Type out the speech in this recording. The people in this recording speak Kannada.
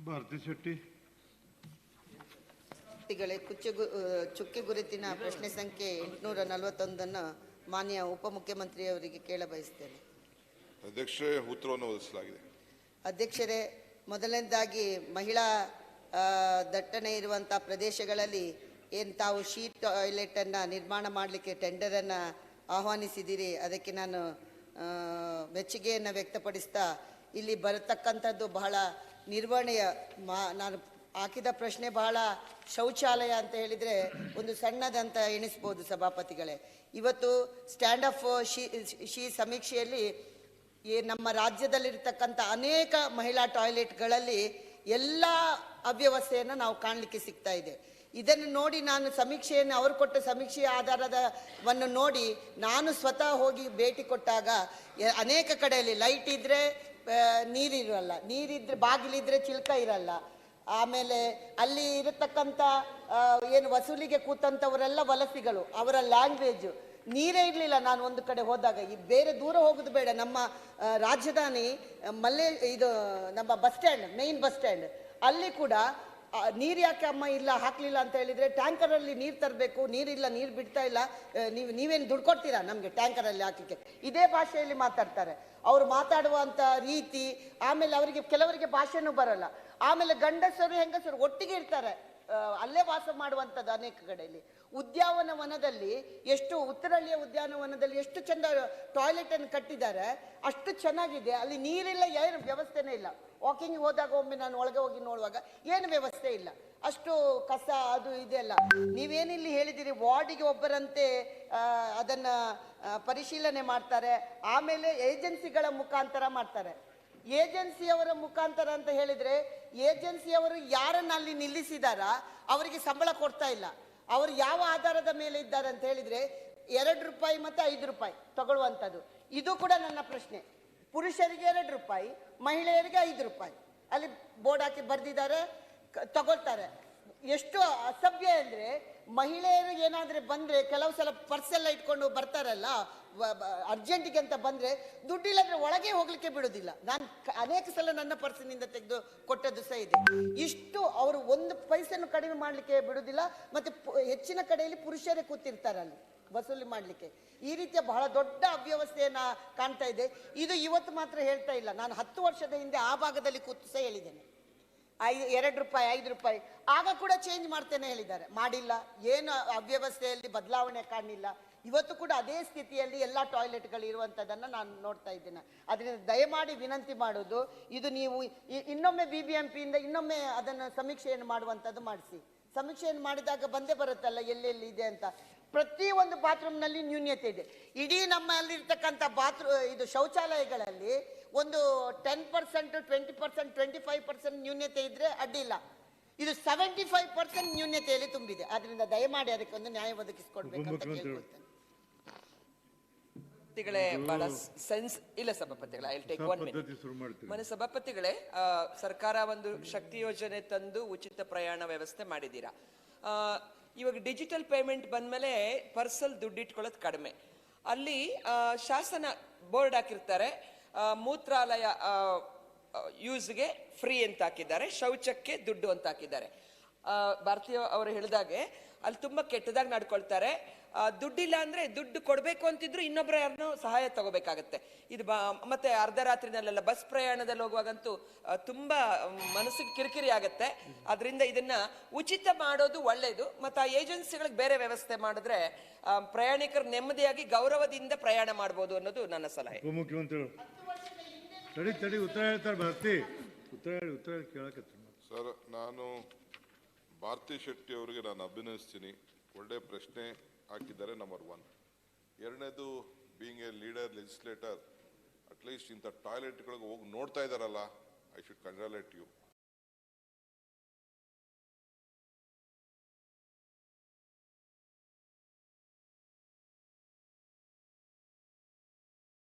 ಭಾರತಿ ಶೆಟ್ಟಿ ಚುಕ್ಕೆ ಗುರುತಿನ ಪ್ರಶ್ನೆ ಸಂಖ್ಯೆ 841 ಮಾನ್ಯ ಉಪಮುಖ್ಯಮಂತ್ರಿಯವರಿಗೆ ಕೇಳ ಬಯಸ್ತೇನೆ. ಅಧ್ಯಕ್ಷರೇ, ಉತ್ತರವನ್ನು ಒದಗಿಸಲಾಗಿದೆ. ಅಧ್ಯಕ್ಷರೇ, ಮೊದಲನೇದಾಗಿ ಮಹಿಳಾ ದಟ್ಟಣೆ ಇರುವಂಥ ಪ್ರದೇಶಗಳಲ್ಲಿ ಏನು ತಾವು ಶೀಟ್ ಟಾಯ್ಲೆಟನ್ನು ನಿರ್ಮಾಣ ಮಾಡಲಿಕ್ಕೆ ಟೆಂಡರನ್ನು ಆಹ್ವಾನಿಸಿದ್ದೀರಿ, ಅದಕ್ಕೆ ನಾನು ಮೆಚ್ಚುಗೆಯನ್ನು ವ್ಯಕ್ತಪಡಿಸ್ತಾ ಇಲ್ಲಿ ಬರತಕ್ಕಂಥದ್ದು ಬಹಳ ನಿರ್ವಹಣೆಯ ನಾನು ಹಾಕಿದ ಪ್ರಶ್ನೆ ಬಹಳ ಶೌಚಾಲಯ ಅಂತ ಹೇಳಿದರೆ ಒಂದು ಸಣ್ಣದಂತ ಎಣಿಸ್ಬೋದು ಸಭಾಪತಿಗಳೇ. ಇವತ್ತು ಸ್ಟ್ಯಾಂಡ್ ಆಫ್ ಶಿ ಸಮೀಕ್ಷೆಯಲ್ಲಿ ನಮ್ಮ ರಾಜ್ಯದಲ್ಲಿರ್ತಕ್ಕಂಥ ಅನೇಕ ಮಹಿಳಾ ಟಾಯ್ಲೆಟ್ಗಳಲ್ಲಿ ಎಲ್ಲ ಅವ್ಯವಸ್ಥೆಯನ್ನು ನಾವು ಕಾಣಲಿಕ್ಕೆ ಸಿಗ್ತಾ ಇದೆ. ಇದನ್ನು ನೋಡಿ ನಾನು ಸಮೀಕ್ಷೆಯನ್ನು ಅವರು ಕೊಟ್ಟ ಸಮೀಕ್ಷೆಯ ಆಧಾರವನ್ನು ನೋಡಿ ನಾನು ಸ್ವತಃ ಹೋಗಿ ಭೇಟಿ ಕೊಟ್ಟಾಗ ಅನೇಕ ಕಡೆಯಲ್ಲಿ ಲೈಟ್ ಇದ್ದರೆ ನೀರಿರಲ್ಲ, ನೀರಿದ್ರೆ ಬಾಗಿಲಿದ್ರೆ ಚಿಲ್ಕ ಇರಲ್ಲ, ಆಮೇಲೆ ಅಲ್ಲಿ ಇರತಕ್ಕಂಥ ಏನು ವಸೂಲಿಗೆ ಕೂತಂಥವರೆಲ್ಲ ವಲಸಿಗಳು, ಅವರ ಲ್ಯಾಂಗ್ವೇಜು ನೀರೇ ಇರಲಿಲ್ಲ. ನಾನು ಒಂದು ಕಡೆ ಹೋದಾಗ ಈ ಬೇರೆ ದೂರ ಹೋಗೋದು ಬೇಡ, ನಮ್ಮ ರಾಜಧಾನಿ ಇದು ನಮ್ಮ bus stand, main bus stand ಅಲ್ಲಿ ಕೂಡ ನೀರು ಯಾಕೆ ಅಮ್ಮ ಇಲ್ಲ ಹಾಕಲಿಲ್ಲ ಅಂತ ಹೇಳಿದರೆ ಟ್ಯಾಂಕರಲ್ಲಿ ನೀರು ತರಬೇಕು, ನೀರಿಲ್ಲ, ನೀರು ಬಿಡ್ತಾ ಇಲ್ಲ, ನೀವೇನು ದುಡ್ಡು ಕೊಡ್ತೀರಾ ನಮಗೆ ಟ್ಯಾಂಕರಲ್ಲಿ ಹಾಕಲಿಕ್ಕೆ, ಇದೇ ಭಾಷೆಯಲ್ಲಿ ಮಾತಾಡ್ತಾರೆ. ಅವರು ಮಾತಾಡುವಂಥ ರೀತಿ, ಆಮೇಲೆ ಅವರಿಗೆ ಕೆಲವರಿಗೆ ಭಾಷೆನೂ ಬರಲ್ಲ. ಆಮೇಲೆ ಗಂಡಸರು ಹೆಂಗಸರು ಒಟ್ಟಿಗೆ ಇರ್ತಾರೆ, ಅಲ್ಲೇ ವಾಸ ಮಾಡುವಂಥದ್ದು ಅನೇಕ ಕಡೆಯಲ್ಲಿ. ಉದ್ಯಾನವನದಲ್ಲಿ ಎಷ್ಟು ಉತ್ತರಹಳ್ಳಿಯ ಉದ್ಯಾನವನದಲ್ಲಿ ಎಷ್ಟು ಚೆಂದ ಟಾಯ್ಲೆಟನ್ನು ಕಟ್ಟಿದ್ದಾರೆ, ಅಷ್ಟು ಚೆನ್ನಾಗಿದೆ. ಅಲ್ಲಿ ನೀರಿಲ್ಲ, ಏನು ವ್ಯವಸ್ಥೆನೇ ಇಲ್ಲ. ವಾಕಿಂಗ್ ಹೋದಾಗ ಒಮ್ಮೆ ನಾನು ಒಳಗೆ ಹೋಗಿ ನೋಡುವಾಗ ಏನು ವ್ಯವಸ್ಥೆ ಇಲ್ಲ, ಅಷ್ಟು ಕಸ ಅದು ಇದೆಲ್ಲ. ನೀವೇನಿಲ್ಲಿ ಹೇಳಿದ್ದೀರಿ ವಾರ್ಡಿಗೆ ಒಬ್ಬರಂತೆ ಅದನ್ನು ಪರಿಶೀಲನೆ ಮಾಡ್ತಾರೆ, ಆಮೇಲೆ ಏಜೆನ್ಸಿಗಳ ಮುಖಾಂತರ ಮಾಡ್ತಾರೆ. ಏಜೆನ್ಸಿಯವರ ಮುಖಾಂತರ ಅಂತ ಹೇಳಿದರೆ ಏಜೆನ್ಸಿಯವರು ಯಾರನ್ನ ಅಲ್ಲಿ ನಿಲ್ಲಿಸಿದಾರ ಅವರಿಗೆ ಸಂಬಳ ಕೊಡ್ತಾ ಇಲ್ಲ. ಅವರು ಯಾವ ಆಧಾರದ ಮೇಲೆ ಇದ್ದಾರೆ ಅಂತ ಹೇಳಿದರೆ 2 ರೂಪಾಯಿ ಮತ್ತು 5 ರೂಪಾಯಿ ತಗೊಳ್ಳುವಂಥದ್ದು. ಇದು ಕೂಡ ನನ್ನ ಪ್ರಶ್ನೆ. ಪುರುಷರಿಗೆ 2 ರೂಪಾಯಿ, ಮಹಿಳೆಯರಿಗೆ 5 ರೂಪಾಯಿ ಅಲ್ಲಿ ಬೋರ್ಡ್ ಹಾಕಿ ಬರೆದಿದ್ದಾರೆ, ತಗೊಳ್ತಾರೆ. ಎಷ್ಟು ಅಸಭ್ಯ ಅಂದರೆ, ಮಹಿಳೆಯರಿಗೆ ಏನಾದರೆ ಬಂದರೆ ಕೆಲವು ಸಲ ಪರ್ಸೆಲ್ಲ ಇಟ್ಕೊಂಡು ಬರ್ತಾರಲ್ಲ ಅರ್ಜೆಂಟಿಗೆ ಅಂತ ಬಂದರೆ ದುಡ್ಡಿಲ್ಲದ್ರೆ ಒಳಗೆ ಹೋಗ್ಲಿಕ್ಕೆ ಬಿಡೋದಿಲ್ಲ. ನಾನು ಅನೇಕ ಸಲ ನನ್ನ ಪರ್ಸಿನಿಂದ ತೆಗೆದು ಕೊಟ್ಟದ್ದು ಸಹ ಇದೆ. ಇಷ್ಟು ಅವರು ಒಂದು ಪೈಸೆಯನ್ನು ಕಡಿಮೆ ಮಾಡಲಿಕ್ಕೆ ಬಿಡೋದಿಲ್ಲ. ಮತ್ತು ಹೆಚ್ಚಿನ ಕಡೆಯಲ್ಲಿ ಪುರುಷರೇ ಕೂತಿರ್ತಾರೆ ಅಲ್ಲಿ ವಸೂಲಿ ಮಾಡಲಿಕ್ಕೆ. ಈ ರೀತಿಯ ಬಹಳ ದೊಡ್ಡ ಅವ್ಯವಸ್ಥೆಯನ್ನು ಕಾಣ್ತಾ ಇದೆ. ಇದು ಇವತ್ತು ಮಾತ್ರ ಹೇಳ್ತಾ ಇಲ್ಲ, ನಾನು 10 ವರ್ಷದ ಹಿಂದೆ ಆ ಭಾಗದಲ್ಲಿ ಕೂತು ಸಹ ಹೇಳಿದ್ದೇನೆ. 2 ರೂಪಾಯಿ 5 ರೂಪಾಯಿ ಆಗ ಕೂಡ ಚೇಂಜ್ ಮಾಡ್ತೇನೆ ಹೇಳಿದ್ದಾರೆ, ಮಾಡಿಲ್ಲ. ಏನು ಅವ್ಯವಸ್ಥೆಯಲ್ಲಿ ಬದಲಾವಣೆ ಕಾಣಲಿಲ್ಲ. ಇವತ್ತು ಕೂಡ ಅದೇ ಸ್ಥಿತಿಯಲ್ಲಿ ಎಲ್ಲ ಟಾಯ್ಲೆಟ್ಗಳು ಇರುವಂಥದ್ದನ್ನು ನಾನು ನೋಡ್ತಾ ಇದ್ದೇನೆ. ಅದರಿಂದ ದಯಮಾಡಿ ವಿನಂತಿ ಮಾಡೋದು, ಇದು ನೀವು ಇನ್ನೊಮ್ಮೆ BBMPಯಿಂದ ಇನ್ನೊಮ್ಮೆ ಅದನ್ನು ಸಮೀಕ್ಷೆಯನ್ನು ಮಾಡುವಂಥದ್ದು ಮಾಡಿಸಿ. ಸಮೀಕ್ಷೆಯನ್ನು ಮಾಡಿದಾಗ ಬಂದೇ ಬರುತ್ತಲ್ಲ ಎಲ್ಲೆಲ್ಲಿ ಇದೆ ಅಂತ. ಪ್ರತಿಯೊಂದು ಬಾತ್ರೂಮ್ನಲ್ಲಿ ನ್ಯೂನ್ಯತೆ ಇದೆ. ಇಡೀ ನಮ್ಮಲ್ಲಿರ್ತಕ್ಕಂಥ ಇದು ಶೌಚಾಲಯಗಳಲ್ಲಿ ಒಂದು 10%, 20%, 25% ನ್ಯೂನ್ಯತೆ ಇದ್ರೆ ಅಡ್ಡಿಲ್ಲ. ಇದು 75% ನ್ಯೂನ್ಯತೆಯಲ್ಲಿ ತುಂಬಿದೆ. ಅದರಿಂದ ದಯಮಾಡಿ ಅದಕ್ಕೆ ಒಂದು ನ್ಯಾಯ ಒದಗಿಸಿಕೊಡ್ಬೇಕಂತ ಕೇಳ್ಕೊಳ್ತೇನೆ. ಬಹಳ ಸೆನ್ಸ್ ಇಲ್ಲ ಸಭಾಪತಿಗಳೇ, ಐ ವಿಲ್ ಟೇಕ್ 1 ಮಿನಿಟ್. ಮನೆ ಸಭಾಪತಿಗಳೇ, ಸರ್ಕಾರ ಒಂದು ಶಕ್ತಿ ಯೋಜನೆ ತಂದು ಉಚಿತ ಪ್ರಯಾಣ ವ್ಯವಸ್ಥೆ ಮಾಡಿದ್ದೀರಾ. ಇವಾಗ ಡಿಜಿಟಲ್ ಪೇಮೆಂಟ್ ಬಂದ್ಮೇಲೆ ಪರ್ಸಲ್ ದುಡ್ಡು ಇಟ್ಕೊಳ್ಳೋದು ಕಡಿಮೆ. ಅಲ್ಲಿ ಶಾಸನ ಬೋರ್ಡ್ ಹಾಕಿರ್ತಾರೆ, ಮೂತ್ರಾಲಯ ಯೂಸ್ಗೆ ಫ್ರೀ ಅಂತ ಹಾಕಿದ್ದಾರೆ, ಶೌಚಕ್ಕೆ ದುಡ್ಡು ಅಂತ ಹಾಕಿದ್ದಾರೆ. ಭಾರತೀಯ ಅವರು ಹೇಳಿದಾಗೆ ಅಲ್ಲಿ ತುಂಬ ಕೆಟ್ಟದಾಗಿ ನಡ್ಕೊಳ್ತಾರೆ. ದುಡ್ಡಿಲ್ಲ ಅಂದರೆ ದುಡ್ಡು ಕೊಡಬೇಕು ಅಂತಿದ್ರು ಇನ್ನೊಬ್ಬರ ಯಾರನ್ನೋ ಸಹಾಯ ತಗೋಬೇಕಾಗತ್ತೆ. ಇದು ಮತ್ತೆ ಅರ್ಧ ರಾತ್ರಿನಲ್ಲೆಲ್ಲ ಬಸ್ ಪ್ರಯಾಣದಲ್ಲಿ ಹೋಗುವಾಗಂತೂ ತುಂಬ ಮನಸ್ಸಿಗೆ ಕಿರಿಕಿರಿ ಆಗುತ್ತೆ. ಅದರಿಂದ ಇದನ್ನ ಉಚಿತ ಮಾಡೋದು ಒಳ್ಳೆಯದು. ಮತ್ತು ಆ ಏಜೆನ್ಸಿಗಳಿಗೆ ಬೇರೆ ವ್ಯವಸ್ಥೆ ಮಾಡಿದ್ರೆ ಪ್ರಯಾಣಿಕರು ನೆಮ್ಮದಿಯಾಗಿ ಗೌರವದಿಂದ ಪ್ರಯಾಣ ಮಾಡ್ಬೋದು ಅನ್ನೋದು ನನ್ನ ಸಲಹೆ. ಉಪಮುಖ್ಯಮಂತ್ರಿಗಳು ತಡಿ ಉತ್ತರ ಹೇಳ್ತಾರೆ. ಭಾರತಿ ಉತ್ತರ ಕೇಳಕತ್ತೀನಿ ಸರ್. ನಾನು ಭಾರತಿ ಶೆಟ್ಟಿ ಅವರಿಗೆ ನಾನು ಅಭಿನಂದಿಸ್ತೀನಿ. ಒಳ್ಳೆ ಪ್ರಶ್ನೆ ಹಾಕಿದ್ದಾರೆ, ನಂಬರ್ 1. ಎರಡನೇದು, being A leader legislator, at least ಇಂಥ ಟಾಯ್ಲೆಟ್ಗಳಿಗೆ ಹೋಗಿ ನೋಡ್ತಾ ಇದ್ದಾರಲ್ಲ, ಐ ಶುಡ್ ಕಂಗ್ರಾಲೇಟ್ ಯು.